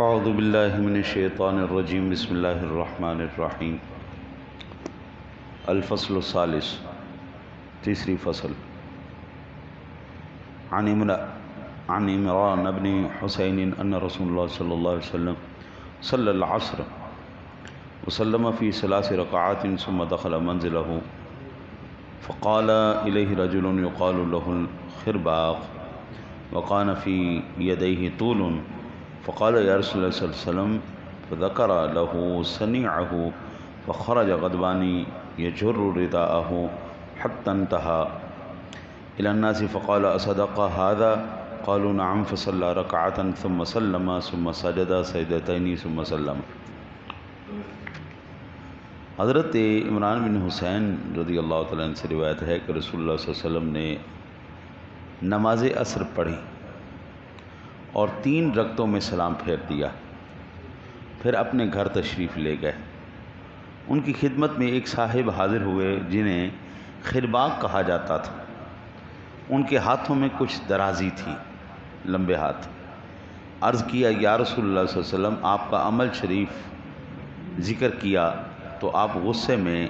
اعوذ باللہ من الشیطان الرجیم بسم اللہ الرحمن الرحیم الفصل الثالث تیسری فصل عن عمران بن حسین ان رسول اللہ صلی اللہ علیہ وسلم صلی العصر وسلم فی 3 رکعات ثم دخل منزله فقال الیہ رجل یقال له الخرباق وكان في يديه طول فقال يا رسول الله صلى الله عليه وسلم فذكر له صنيعه فخرج غضبان يجر رداءه حتى انتهى إلى الناس فقال أصدق هذا قالوا نعم فصلى ركعة ثم سلم ثم سجد سجدتين ثم سلم۔ حضرت عمران بن حسین رضی اللہ تعالیٰ عنہ سے روایت ہے کہ رسول اللہ صلی اللہ علیہ وسلم نے نماز عصر پڑھی اور 3 رکعتوں میں سلام پھیر دیا، پھر اپنے گھر تشریف لے گئے۔ ان کی خدمت میں ایک صاحب حاضر ہوئے جنہیں خرباق کہا جاتا تھا۔ ان کے ہاتھوں میں کچھ درازی تھی، لمبے ہاتھ۔ عرض کیا یا رسول اللہ صلی اللہ علیہ وسلم، آپ کا عمل شریف ذکر کیا تو آپ غصے میں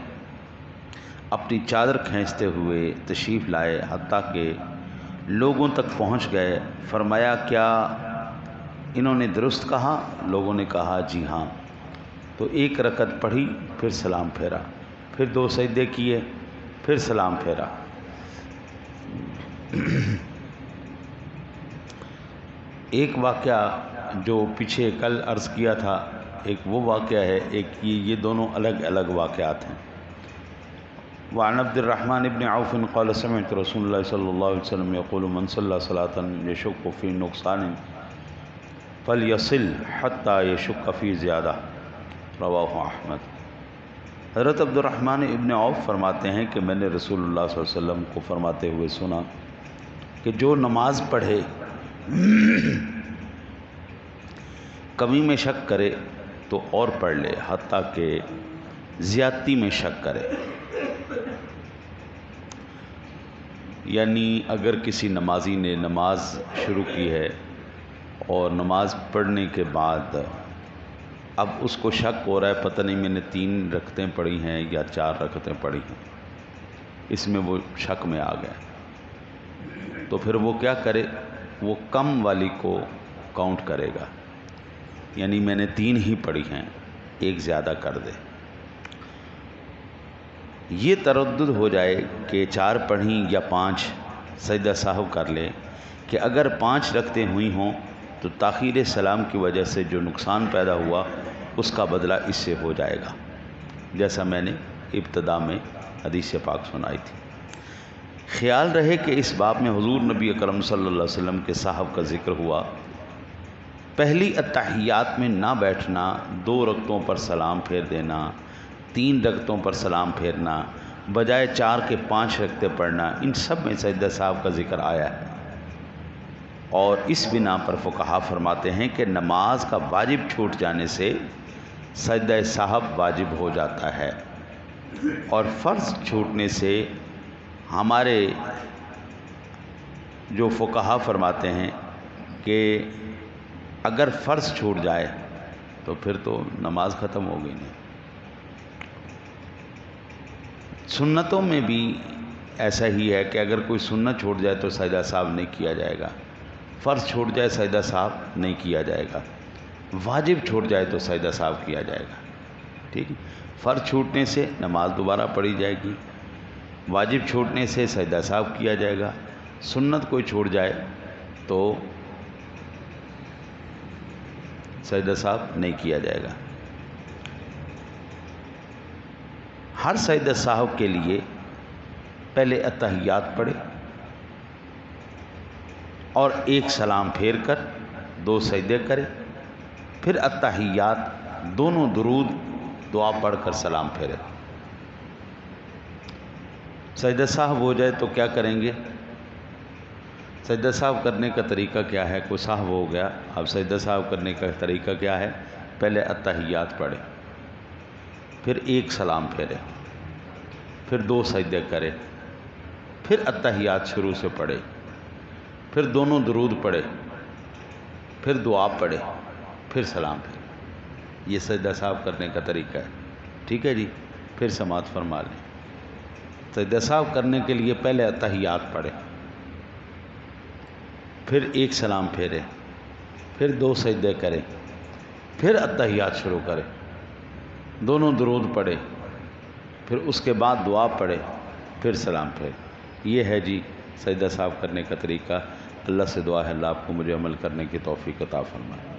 اپنی چادر کھینچتے ہوئے تشریف لائے، حتیٰ کہ لوگوں تک پہنچ گئے۔ فرمایا کیا انہوں نے درست کہا؟ لوگوں نے کہا جی ہاں۔ تو 1 رکعت پڑھی، پھر سلام پھیرا، پھر 2 سجدے کیے، پھر سلام پھیرا۔ ایک واقعہ جو پیچھے کل عرض کیا تھا، ایک وہ واقعہ ہے، ایک یہ دونوں الگ الگ واقعات ہیں۔ وعن عبد الرحمن بن عوف قال سمعت رسول اللہ صلی اللہ علیہ وسلم يقول من صلى صلاة يشك في نقصان فليصل حتى يشك في زیادہ، رواہ احمد۔ حضرت عبد الرحمن ابن عوف فرماتے ہیں کہ میں نے رسول اللہ صلی اللہ علیہ وسلم کو فرماتے ہوئے سنا کہ جو نماز پڑھے کمی میں شک کرے تو اور پڑھ لے، حتیٰ کہ زیادتی میں شک کرے۔ یعنی اگر کسی نمازی نے نماز شروع کی ہے اور نماز پڑھنے کے بعد اب اس کو شک ہو رہا ہے، پتہ نہیں میں نے 3 رکعتیں پڑھی ہیں یا 4 رکعتیں پڑھی ہیں، اس میں وہ شک میں آ گیا، تو پھر وہ کیا کرے؟ وہ کم والی کو کاؤنٹ کرے گا، یعنی میں نے 3 ہی پڑھی ہیں، 1 زیادہ کر دے۔ یہ تردد ہو جائے کہ 4 پڑھیں یا 5، سجدہ سہو کر لے کہ اگر 5 رکعتیں ہوئی ہوں تو تاخیر سلام کی وجہ سے جو نقصان پیدا ہوا اس کا بدلہ اس سے ہو جائے گا، جیسا میں نے ابتدا میں حدیث پاک سنائی تھی۔ خیال رہے کہ اس باب میں حضور نبی اکرم صلی اللہ علیہ وسلم کے صاحب کا ذکر ہوا، پہلی اتحیات میں نہ بیٹھنا، 2 رکعتوں پر سلام پھیر دینا، 3 رکعتوں پر سلام پھیرنا، بجائے 4 کے 5 رکعتیں پڑھنا، ان سب میں سجدہ صاحب کا ذکر آیا ہے۔ اور اس بنا پر فقہا فرماتے ہیں کہ نماز کا واجب چھوٹ جانے سے سجدہ صاحب واجب ہو جاتا ہے، اور فرض چھوٹنے سے ہمارے جو فقہا فرماتے ہیں کہ اگر فرض چھوٹ جائے تو پھر تو نماز ختم ہو گئی نہیں۔ سنتوں میں بھی ایسا ہی ہے کہ اگر کوئی سنت چھوٹ جائے تو سجدہ صاحب نہیں کیا جائے گا، فرض چھوٹ جائے سجدہ صاحب نہیں کیا جائے گا، واجب چھوٹ جائے تو سجدہ صاحب کیا جائے گا، ٹھیک ہے۔ فرض چھوٹنے سے نماز دوبارہ پڑھی جائے گی، واجب چھوٹنے سے سجدہ صاحب کیا جائے گا، سنت کوئی چھوٹ جائے تو سجدہ صاحب نہیں کیا جائے گا۔ ہر سجدہ صاحب کے لیے پہلے اتحیات پڑھے اور 1 سلام پھیر کر 2 سجدے کرے، پھر اتحیات، دونوں درود دعا پڑھ کر سلام پھیرے۔ سجدہ صاحب ہو جائے تو کیا کریں گے؟ سجدہ صاحب کرنے کا طریقہ کیا ہے؟ کوئی صاحب ہو گیا، اب سجدہ صاحب کرنے کا طریقہ کیا ہے؟ پہلے اتحیات پڑھے، پھر 1 سلام پھیرے، پھر 2 سجدے کرے، پھر اتحیات شروع سے پڑھے، پھر دونوں درود پڑھے، پھر دعا پڑھے، پھر سلام پھیریں۔ یہ سجدہ صاحب کرنے کا طریقہ ہے، ٹھیک ہے جی۔ پھر سماعت فرما لیں۔ سجدہ صاحب کرنے کے لیے پہلے اتحیات پڑھیں، پھر ایک سلام پھیریں، پھر 2 سجدے کریں، پھر اتحیات شروع کریں، دونوں درود پڑھیں، پھر اس کے بعد دعا پڑھیں، پھر سلام پھیریں۔ یہ ہے جی سجدہ صاحب کرنے کا طریقہ۔ اللہ سے دعا ہے اللہ آپ کو مجھے عمل کرنے کی توفیق عطا فرمائے۔